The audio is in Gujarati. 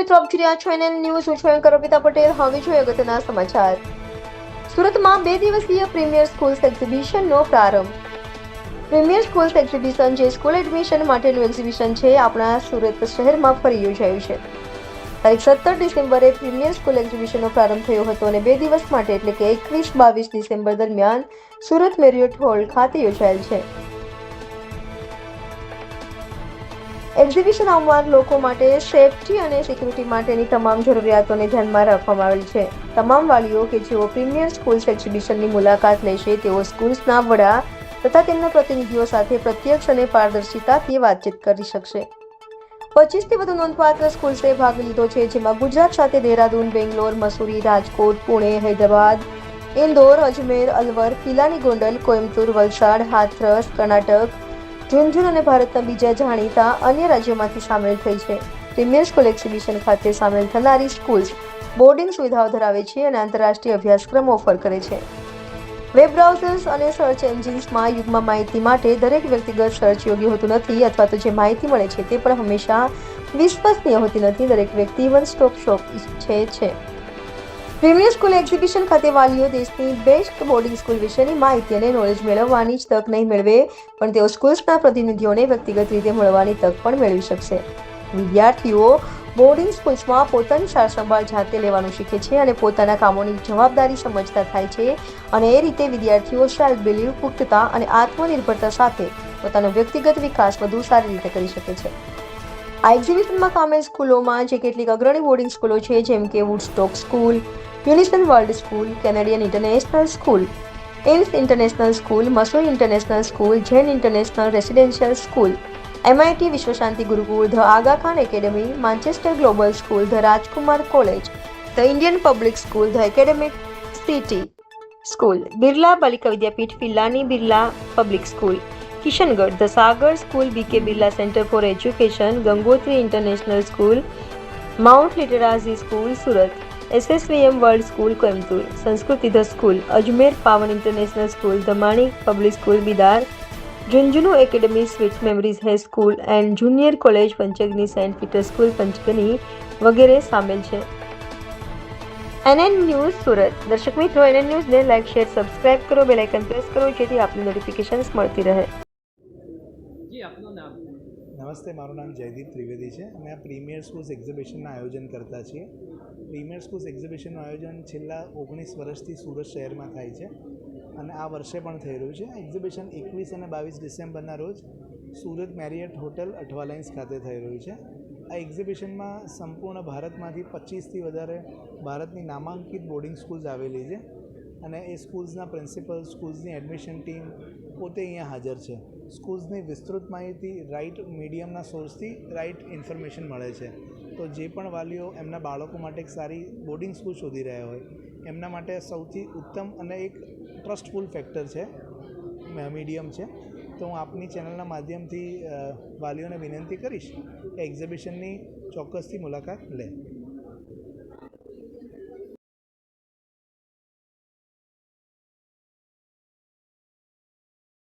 મિત્રો, આપ જોઈ રહ્યા છો NN ન્યૂઝ. હું છું એન્કર અર્પિતા પટેલ. હવે જોઈએ અગત્યના સમાચાર. સુરતમાં 2 દિવસીય પ્રીમિયર સ્કૂલ્સ એક્ઝિબિશનનો પ્રારંભ. પ્રીમિયર સ્કૂલ્સ એક્ઝિબિશન જે સ્કૂલ એડમિશન માટેનું એક્ઝિબિશન છે, આપણા સુરત શહેરમાં ફરી યોજાયું છે. તારીખ 17 ડિસેમ્બરે પ્રીમિયર સ્કૂલ એક્ઝિબિશનનો પ્રારંભ થયો હતો અને 2 દિવસ માટે એટલે કે 21-22 ડિસેમ્બર દરમિયાન સુરત મેરિયોટ હોલ ખાતે યોજાયેલ છે. એક્ઝિબિશન આવનાર લોકો માટે સેફટી અને સિક્યુરિટી માટેની તમામ જરૂરિયાતોને ધ્યાનમાં રાખવામાં આવેલ છે. તમામ વાલીઓ કે જેઓ પ્રીમિયર સ્કૂલ્સ એક્ઝિબિશનની મુલાકાત લેશે તેઓ સ્કૂલ્સના વડા તથા તેમના પ્રતિનિધિઓ સાથે પ્રત્યક્ષ અને પારદર્શિતાથી વાતચીત કરી શકશે. 25થી વધુ નોંધપાત્ર સ્કૂલ્સે ભાગ લીધો છે, જેમાં ગુજરાત સાથે દહેરાદૂન, બેંગ્લોર, મસૂરી, રાજકોટ, પુણે, હૈદરાબાદ, ઇન્દોર, અજમેર, અલવર, પિલાની ગોંડલ, કોઇમ્બતુર, વલસાડ, હાથરસ, કર્ણાટક, ઝુંઝુન અને ભારતના બીજા જાણીતા અન્ય રાજ્યોમાંથી સામેલ થઈ છે. પ્રીમિયર સ્કૂલ એક્ઝિબિશન ખાતે સામેલ થનારી સ્કૂલ્સ બોર્ડિંગ સુવિધાઓ ધરાવે છે અને આંતરરાષ્ટ્રીય અભ્યાસક્રમ ઓફર કરે છે. વેબ બ્રાઉઝર્સ અને સર્ચ એન્જિન્સમાં યુગમાં માહિતી માટે દરેક વ્યક્તિગત સર્ચ યોગ્ય હોતું નથી, અથવા તો જે માહિતી મળે છે તે પણ હંમેશા વિશ્વસનીય હોતી નથી. દરેક વ્યક્તિ વન સ્ટોપ શોપ ઈચ્છે છે. પ્રીમિયર સ્કૂલ એક્ઝિબિશન ખાતે વાલીઓ દેશની બેસ્ટ બોર્ડિંગ સ્કૂલ વિશેની માહિતી અને નોલેજ મેળવવાની જ તક નહીં મેળવે, પણ તેઓ સ્કૂલ્સના પ્રતિનિધિઓને વ્યક્તિગત રીતે મળવાની તક પણ મેળવી શકશે. વિદ્યાર્થીઓ બોર્ડિંગ સ્કૂલ્સમાં પોતાની સાર સંભાળ જાતે લેવાનું શીખે છે અને પોતાના કામોની જવાબદારી સમજતા થાય છે, અને એ રીતે વિદ્યાર્થીઓ સેલ્ફ બિલીવ, પુખ્તતા અને આત્મનિર્ભરતા સાથે પોતાનો વ્યક્તિગત વિકાસ વધુ સારી રીતે કરી શકે છે. આ એક્ઝિબિશનમાં સામેલ સ્કૂલોમાં જે કેટલીક અગ્રણી બોર્ડિંગ સ્કૂલો છે, જેમ કે Woodstock school, Unison world school, Canadian international school, એન્સ international school, Mussoorie international school, Jain international residential school, MIT Vishwashanti Gurukul, the Aga Khan academy, Manchester global school, the Rajkumar college, the Indian public school, the academic city school, Birla Balika Vidyapeeth, Pilani Birla public school, Kishangarh, the Sagar school, BK Birla centre for education, Gangotri international school, mount Litera Zee school, Surat, SSVM world school, Coimbatore, સંસ્કૃતિ the school, Ajmer Pawan international school, the Manik public school, Bidar, Jhunjhunu academy, sweet memories high school and junior college, Panchgani saint Peter school, Panchgani વગેરે સામેલ છે. NN news Surat. દર્શક મિત્રો, NN ન્યૂઝને લાઇક, શેર, સબસ્ક્રાઇબ કરો, બેલ આઇકન પ્રેસ કરો, જેથી આપની નોટિફિકેશન્સ મળતી રહે. જી, આપનું નામ? નમસ્તે, મારું નામ જયદીપ ત્રિવેદી છે અને આ પ્રીમિયર સ્કૂલ્સ એક્ઝિબિશનના આયોજન કરતા છીએ. પ્રીમિયર સ્કૂલ્સ એક્ઝિબિશનનું આયોજન છેલ્લા 19 વર્ષથી સુરત શહેરમાં થાય છે અને આ વર્ષે પણ થઈ રહ્યું છે. એક્ઝિબિશન 21 અને 22 ડિસેમ્બરના રોજ Surat Marriott hotel Athwa lines ખાતે થઈ રહ્યું છે. આ એક્ઝિબિશનમાં સંપૂર્ણ ભારતમાંથી 25થી વધારે ભારતની નામાંકિત બોર્ડિંગ સ્કૂલ્સ આવેલી છે અને એ સ્કૂલ્સના પ્રિન્સિપલ, સ્કૂલ્સની એડમિશન ટીમ પોતે અહીંયા હાજર છે. સ્કૂલ્સની વિસ્તૃત માહિતી રાઇટ મીડિયમના સોર્સથી રાઇટ ઇન્ફોર્મેશન મળે છે. તો જે પણ વાલીઓ એમના બાળકો માટે એક સારી બોર્ડિંગ સ્કૂલ શોધી રહ્યા હોય, એમના માટે સૌથી ઉત્તમ અને એક ટ્રસ્ટફુલ ફેક્ટર છે, મીડિયમ છે. તો હું આપની ચેનલના માધ્યમથી વાલીઓને વિનંતી કરીશ કે એક્ઝિબિશનની ચોક્કસથી મુલાકાત લે.